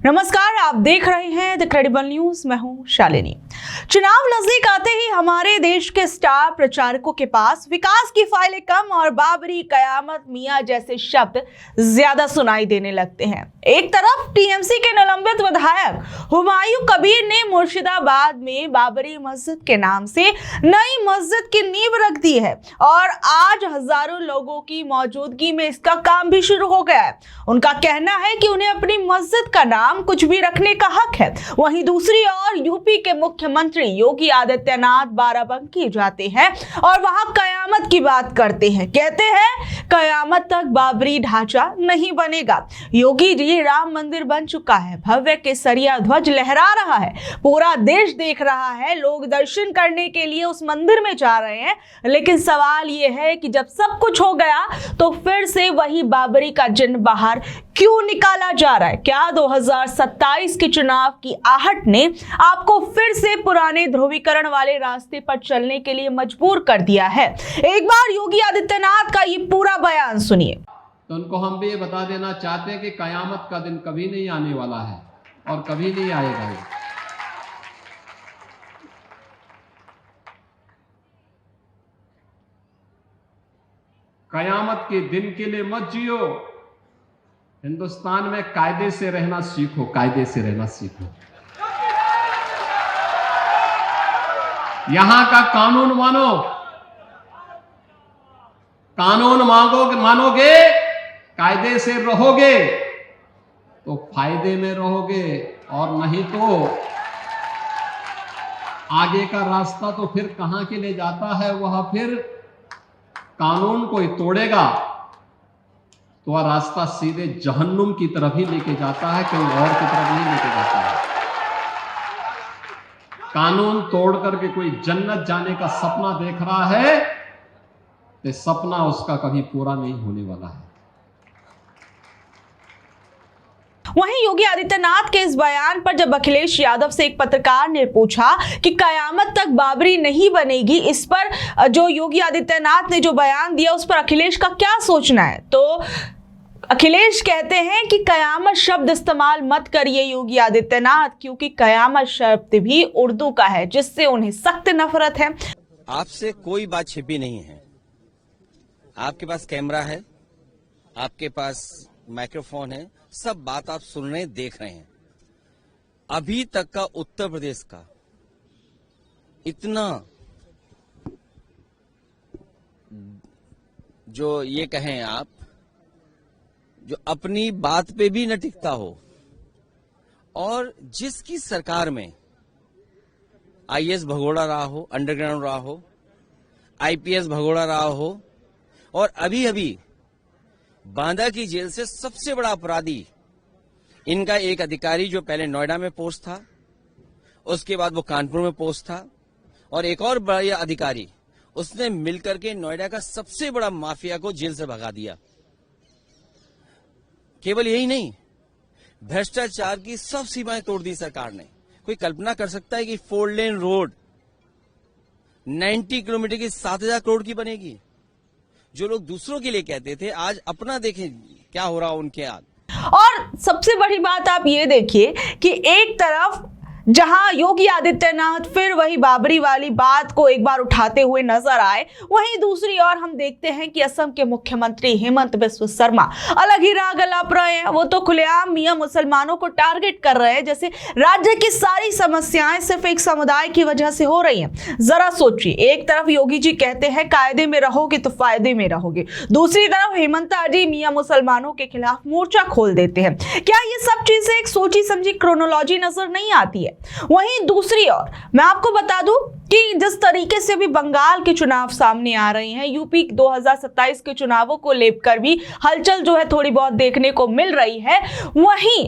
नमस्कार, आप देख रहे हैं द क्रेडिबल न्यूज। मैं हूं शालिनी। चुनाव नजदीक आते ही हमारे देश के स्टार प्रचारकों के पास विकास की फाइलें कम और बाबरी, कयामत, मियां जैसे शब्द ज्यादा सुनाई देने लगते हैं। एक तरफ टीएमसी के निलंबित विधायक हुमायूं कबीर ने मुर्शिदाबाद में बाबरी मस्जिद के नाम से नई मस्जिद की नींव रख दी है और आज हजारों लोगों की मौजूदगी में इसका काम भी शुरू हो गया है। उनका कहना है कि उन्हें अपनी मस्जिद का नाम कुछ भी रखने का हक है। वहीं दूसरी ओर यूपी के मुख्यमंत्री योगी आदित्यनाथ बाराबंकी जाते हैं और वहां कयामत की बात करते हैं। कहते हैं कयामत तक बाबरी ढांचा नहीं बनेगा। योगी जी, राम मंदिर बन चुका है, भव्य केसरिया ध्वज लहरा रहा है, पूरा देश देख रहा है, लोग दर्शन करने के लिए उस मंदिर में जा रहे हैं। लेकिन सवाल यह है कि जब सब कुछ हो गया तो फिर से वही बाबरी का जिन्न बाहर क्यों निकाला जा रहा है? क्या 2027 के चुनाव की आहट ने आपको फिर से पुराने ध्रुवीकरण वाले रास्ते पर चलने के लिए मजबूर कर दिया है? एक बार योगी आदित्यनाथ का ये पूरा बयान सुनिए। तो उनको हम भी ये बता देना चाहते हैं कि कयामत का दिन कभी नहीं आने वाला है और कभी नहीं आएगा। कयामत के दिन के लिए मत जियो। हिंदुस्तान में कायदे से रहना सीखो, कायदे से रहना सीखो। यहां का कानून मानो, कानून मानोगे, कायदे से रहोगे तो फायदे में रहोगे, और नहीं तो आगे का रास्ता तो फिर कहां के लिए जाता है, वह फिर कानून कोई तोड़ेगा तो वह रास्ता सीधे जहन्नुम की तरफ ही लेके जाता है, कहीं और की तरफ नहीं लेके जाता है। कानून तोड़ करके कोई जन्नत जाने का सपना देख रहा है तो सपना उसका कभी पूरा नहीं होने वाला है। वहीं योगी आदित्यनाथ के इस बयान पर जब अखिलेश यादव से एक पत्रकार ने पूछा कि कयामत तक बाबरी नहीं बनेगी, इस पर जो योगी आदित्यनाथ ने जो बयान दिया उस पर अखिलेश का क्या सोचना है, तो अखिलेश कहते हैं कि कयामत शब्द इस्तेमाल मत करिए योगी आदित्यनाथ, क्योंकि कयामत शब्द भी उर्दू का है जिससे उन्हें सख्त नफरत है। आपसे कोई बात छिपी नहीं है। आपके पास कैमरा है, आपके पास माइक्रोफोन है, सब बात आप सुन रहे हैं, देख रहे हैं। अभी तक का उत्तर प्रदेश का इतना जो ये कहें आप, जो अपनी बात पे भी न टिकता हो, और जिसकी सरकार में आईएएस भगोड़ा रहा हो, अंडरग्राउंड रहा हो, आईपीएस भगोड़ा रहा हो, और अभी अभी बांदा की जेल से सबसे बड़ा अपराधी इनका एक अधिकारी जो पहले नोएडा में पोस्ट था, उसके बाद वो कानपुर में पोस्ट था, और एक और बड़ा अधिकारी उसने मिलकर के नोएडा का सबसे बड़ा माफिया को जेल से भगा दिया। केवल यही नहीं, भ्रष्टाचार की सब सीमाएं तोड़ दी सरकार ने। कोई कल्पना कर सकता है कि 4 लेन रोड 90 किलोमीटर की 7,000 करोड़ की बनेगी? जो लोग दूसरों के लिए कहते थे, आज अपना देखें क्या हो रहा उनके हाथ। और सबसे बड़ी बात आप ये देखिए कि एक तरफ जहां योगी आदित्यनाथ फिर वही बाबरी वाली बात को एक बार उठाते हुए नजर आए, वहीं दूसरी ओर हम देखते हैं कि असम के मुख्यमंत्री हेमंत बिस्वा शर्मा अलग ही राग अलाप रहे हैं। वो तो खुलेआम मियां मुसलमानों को टारगेट कर रहे हैं, जैसे राज्य की सारी समस्याएं सिर्फ एक समुदाय की वजह से हो रही हैं। जरा सोचिए, एक तरफ योगी जी कहते हैं कायदे में रहोगे तो फायदे में रहोगे, दूसरी तरफ हेमंत जी मियां मुसलमानों के खिलाफ मोर्चा खोल देते हैं। क्या ये सब चीजें एक सोची समझी क्रोनोलॉजी नजर नहीं आती है? वहीं दूसरी ओर मैं आपको बता दूं कि जिस तरीके से भी बंगाल के चुनाव सामने आ रहे हैं, यूपी 2027 के चुनावों को लेकर भी हलचल जो है थोड़ी बहुत देखने को मिल रही है, वहीं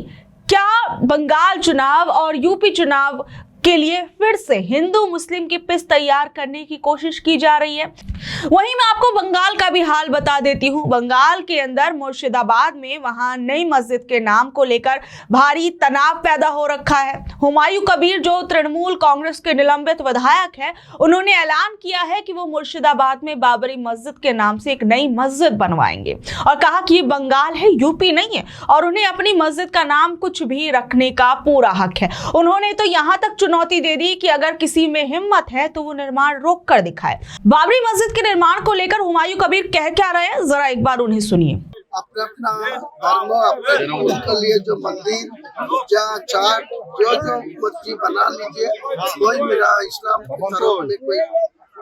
क्या बंगाल चुनाव और यूपी चुनाव के लिए फिर से हिंदू मुस्लिम की पिस तैयार करने की कोशिश की जा रही है। वहीं मैं आपको बंगाल का भी हाल बता देती हूं। बंगाल के अंदर मुर्शिदाबाद में वहां नई मस्जिद के नाम को लेकर भारी तनाव पैदा हो रखा है। हुमायूं कबीर जो तृणमूल कांग्रेस के निलंबित विधायक है, उन्होंने ऐलान किया है कि वो मुर्शिदाबाद में बाबरी मस्जिद के नाम से एक नई मस्जिद बनवाएंगे और कहा कि ये बंगाल है, यूपी नहीं है और उन्हें अपनी मस्जिद का नाम कुछ भी रखने का पूरा हक है। उन्होंने तो यहां तक चुनौती दे दी कि अगर किसी में हिम्मत है तो वो निर्माण रोक कर दिखाए। बाबरी मस्जिद के निर्माण को लेकर हुमायूं कबीर कह क्या रहे हैं, जरा एक बार उन्हें सुनिए। अपना अपना धर्म अपने उसके लिए जो मंदिर पूजा चाट जो मर्जी बना लीजिए, कोई मेरा इस्लाम की तरफ में कोई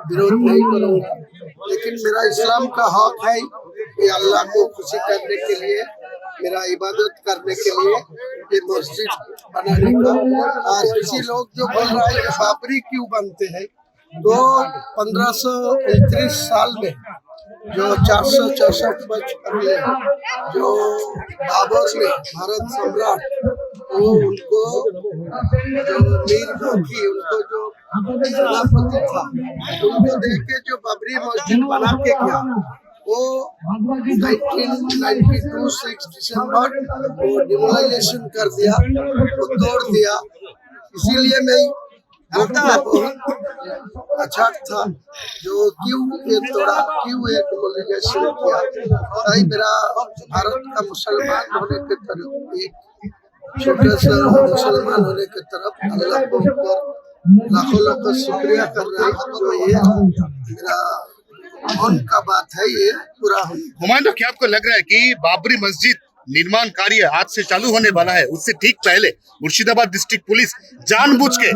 विरोध नहीं करूँगा, लेकिन मेरा इस्लाम का हक है कि अल्लाह को खुशी करने के लिए, मेरा इबादत करने के लिए ये मस्जिद बनाने का। आज किसी लोग जो बोल रहा है कि बाबरी क्यों बनते हैं, तो 1529 साल में जो 464 वर्ष पहले जो बाबर ने भारत सम्राट, वो उनको जो मीर गोखी उनको जो सेनापति था, उनको देख के जो बाबरी मस्जिद बना के गया, वो 1992 6 दिसंबर वो डिमोलाइजेशन कर दिया, वो तोड़ दिया। इसीलिए मैं बहुत अच्छा था जो क्यों ये तोड़ा, क्यों ये डिमोलाइजेशन किया। भाई मेरा भारत का मुसलमान होने के तरफ, एक छोटे से मुसलमान होने के तरफ अल्लाह को लाखों लोग का शुक्रिया कर रहा है जो ये मेरा मन का बात है, ये पूरा हो। हुमायूं, क्या आपको लग रहा है कि बाबरी मस्जिद निर्माण कार्य आज से चालू होने वाला है, उससे ठीक पहले मुर्शिदाबाद डिस्ट्रिक्ट पुलिस जानबूझ के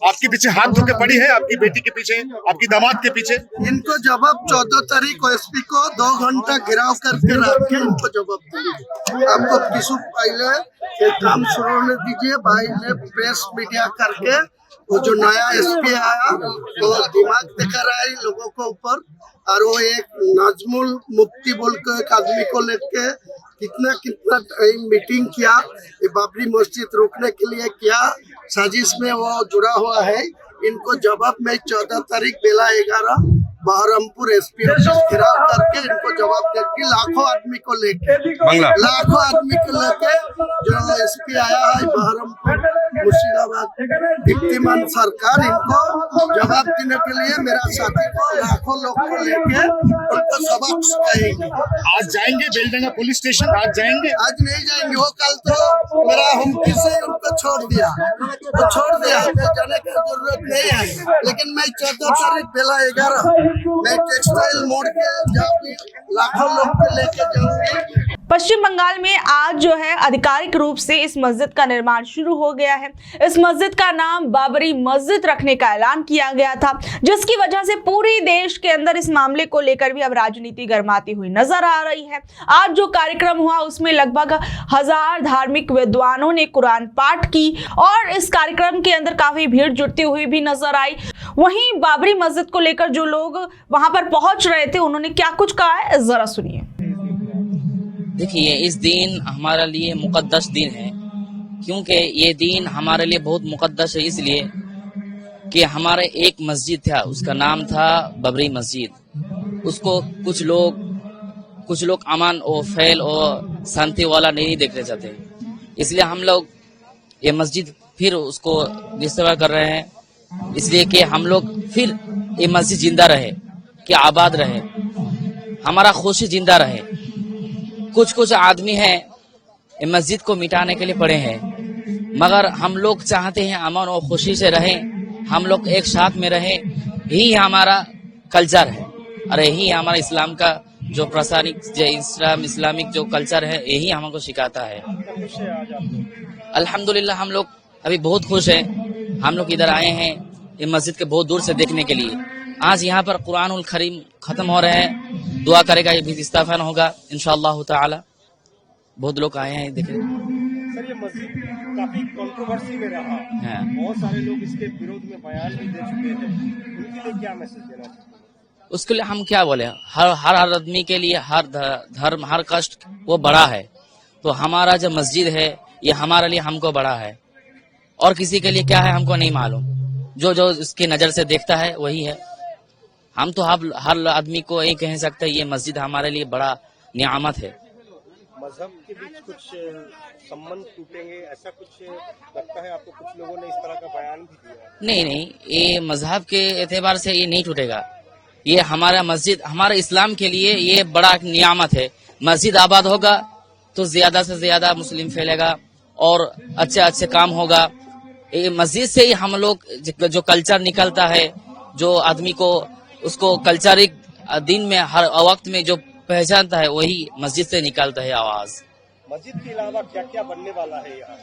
आपके पीछे हाथ धो के पड़ी है, आपकी बेटी के पीछे, आपकी दामाद के पीछे? इनको जवाब 14 तारीख को एसपी को 2 घंटा घेराव करके रख के इनको जवाब देंगे। आपको किसी पहले ये काम शुरू होने दीजिए। भाई ने प्रेस मीडिया करके वो जो नया एसपी आया वो दिमाग दिखा रहा है लोगों को ऊपर, और वो एक नाजमुल मुफ्ती बोल के एक आदमी को लेके कितना टाइम मीटिंग किया, ये बाबरी मस्जिद रोकने के लिए क्या साजिश में वो जुड़ा हुआ है। इनको जवाब में 14 तारीख बेला 11 बहरमपुर एसपी ऑफिस घेराव करके इनको जवाब देगी। लाखों आदमी को लेके, लाखों आदमी को लेके जो एसपी आया है बहरमपुर मुर्शिदाबाद, दीप्तिमान सरकार, इनको जवाब देने के लिए मेरा साथी को लाखों लोग को लेके उनको सबक सिखाएंगे। आज जाएंगे बेलडंगा पुलिस स्टेशन? आज जाएंगे? आज नहीं जाएंगे, वो कल तो मेरा हुमकी से उनको छोड़ दिया, वो छोड़ दिया, तो जाने की जरूरत नहीं है। लेकिन मैं 14 तारीख बेला 11 मैं टेक्सटाइल मोड़ के जाऊंगी, लाखों लोग को लेके जाऊंगी। पश्चिम बंगाल में आज जो है आधिकारिक रूप से इस मस्जिद का निर्माण शुरू हो गया है। इस मस्जिद का नाम बाबरी मस्जिद रखने का ऐलान किया गया था, जिसकी वजह से पूरे देश के अंदर इस मामले को लेकर भी अब राजनीति गर्माती हुई नजर आ रही है। आज जो कार्यक्रम हुआ उसमें लगभग 1000 धार्मिक विद्वानों ने कुरान पाठ की और इस कार्यक्रम के अंदर काफी भीड़ जुटती हुई भी नजर आई। वहीं बाबरी मस्जिद को लेकर जो लोग वहां पर पहुंच रहे थे उन्होंने क्या कुछ कहा है, जरा सुनिए। देखिए, इस दिन हमारे लिए मुकद्दस दिन है, क्योंकि ये दिन हमारे लिए बहुत मुकद्दस है, इसलिए कि हमारे एक मस्जिद था, उसका नाम था बाबरी मस्जिद। उसको कुछ लोग अमन और फैल और शांति वाला नहीं देखना चाहते, इसलिए हम लोग ये मस्जिद फिर उसको डिस्टर्ब कर रहे हैं, इसलिए कि हम लोग फिर ये मस्जिद जिंदा रहे, कि आबाद रहे, हमारा खुशी जिंदा रहे। कुछ आदमी हैं मस्जिद को मिटाने के लिए पड़े हैं, मगर हम लोग चाहते हैं अमन और खुशी से रहें, हम लोग एक साथ में रहें, यही हमारा कल्चर है और यही हमारा इस्लाम का जो प्रसारिक इस्लामिक जो कल्चर है, यही हमको सिखाता है। अल्हम्दुलिल्लाह हम लोग अभी बहुत खुश हैं। हम लोग इधर आए हैं ये मस्जिद के बहुत दूर से देखने के लिए। आज यहाँ पर कुरानुल करीम खत्म हो रहे हैं, दुआ करेगा ये भी इस्ताफान होगा इंशाअल्लाह ताला। बहुत लोग आए हैं देखे। सर, ये मस्जिद काफी कंट्रोवर्सी में रहा है, बहुत सारे लोग इसके विरोध में बयान भी दे चुके हैं, उनके लिए क्या मैसेज देना चाहिए? उसके लिए हम क्या बोले, हर आदमी के लिए हर धर्म हर कष्ट वो बड़ा है, तो हमारा जो मस्जिद है ये हमारे लिए हमको बड़ा है, और किसी के लिए क्या है हमको नहीं मालूम। जो जो उसकी नजर से देखता है वही है। हम तो हर आदमी को यही कह सकते हैं ये मस्जिद हमारे लिए बड़ा नियामत है। मजहब के बीच कुछ संबंध टूटेंगे ऐसा कुछ लगता है आपको? कुछ लोगों ने इस तरह का बयान भी दिया। नहीं, ये मजहब के एतबार से ये नहीं टूटेगा। ये हमारा मस्जिद हमारे इस्लाम के लिए ये बड़ा नियामत है। मस्जिद आबाद होगा तो ज्यादा से ज्यादा मुस्लिम फैलेगा और अच्छे अच्छे काम होगा। ये मस्जिद से ही हम लोग जो कल्चर निकलता है, जो आदमी को उसको कल्चरिक दिन में हर वक्त में जो पहचानता है वही मस्जिद से निकलता है आवाज। मस्जिद के अलावा क्या क्या बनने वाला है यहाँ?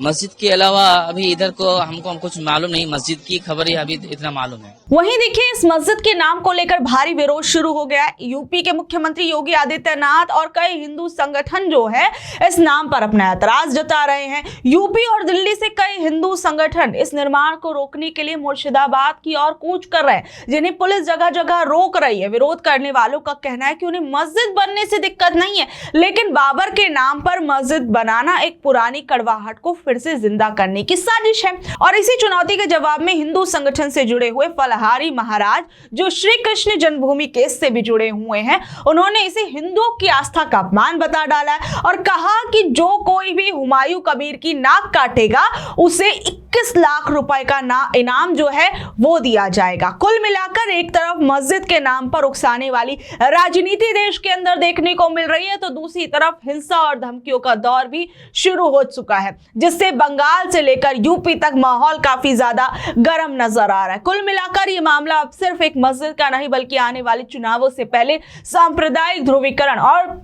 मस्जिद के अलावा अभी इधर को हमको कुछ मालूम नहीं, मस्जिद की खबर ही अभी इतना मालूम है। वहीं देखिए इस मस्जिद के नाम को लेकर भारी विरोध शुरू हो गया है। यूपी के मुख्यमंत्री योगी आदित्यनाथ और कई हिंदू संगठन जो है इस नाम पर अपना ऐतराज जता रहे हैं। यूपी और दिल्ली से कई हिंदू संगठन इस निर्माण को रोकने के लिए मुर्शिदाबाद की ओर कूच कर रहे हैं, जिन्हें पुलिस जगह जगह रोक रही है। विरोध करने वालों का कहना है कि उन्हें मस्जिद बनने से दिक्कत नहीं है, लेकिन बाबर के नाम पर मस्जिद बनाना एक पुरानी कड़वाहट को फिर से जिंदा करने की साजिश है। और इसी चुनौती के जवाब में हिंदू संगठन से जुड़े हुए फलहारी महाराज, जो श्री कृष्ण जन्मभूमि केस से भी जुड़े हुए हैं, उन्होंने इसे हिंदुओं की आस्था का अपमान बता डाला है और कहा कि जो कोई भी हुमायूं कबीर की नाक काटेगा उसे 21 लाख रुपए का इनाम जो है वो दिया जाएगा। कुल मिलाकर एक तरफ मस्जिद के नाम पर उकसाने वाली राजनीति देश के अंदर देखने को मिल रही है, तो दूसरी तरफ हिंसा और धमकियों का दौर भी शुरू हो चुका है, जिससे बंगाल से लेकर यूपी तक माहौल काफी ज्यादा गर्म नजर आ रहा है। कुल मिलाकर ये मामला अब सिर्फ एक मस्जिद का नहीं बल्कि आने वाले चुनावों से पहले सांप्रदायिक ध्रुवीकरण और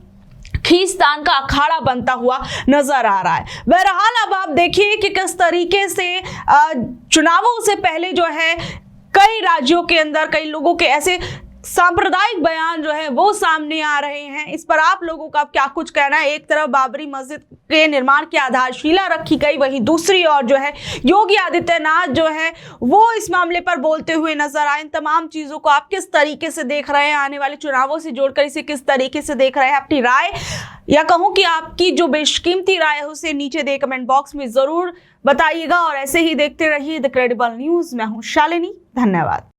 खींचतान का अखाड़ा बनता हुआ नजर आ रहा है। बहरहाल अब आप देखिए कि किस तरीके से चुनावों से पहले जो है कई राज्यों के अंदर कई लोगों के ऐसे सांप्रदायिक बयान जो है वो सामने आ रहे हैं। इस पर आप लोगों का क्या कुछ कहना है? एक तरफ बाबरी मस्जिद के निर्माण की आधारशिला रखी गई, वहीं दूसरी ओर जो है योगी आदित्यनाथ जो है वो इस मामले पर बोलते हुए नजर आए। इन तमाम चीजों को आप किस तरीके से देख रहे हैं? आने वाले चुनावों से जोड़कर इसे किस तरीके से देख रहे हैं? अपनी राय या कहूं कि आपकी जो बेशकीमती राय है उसे नीचे दे कमेंट बॉक्स में जरूर बताइएगा और ऐसे ही देखते रहिए द क्रेडिबल न्यूज। मैं हूं शालिनी, धन्यवाद।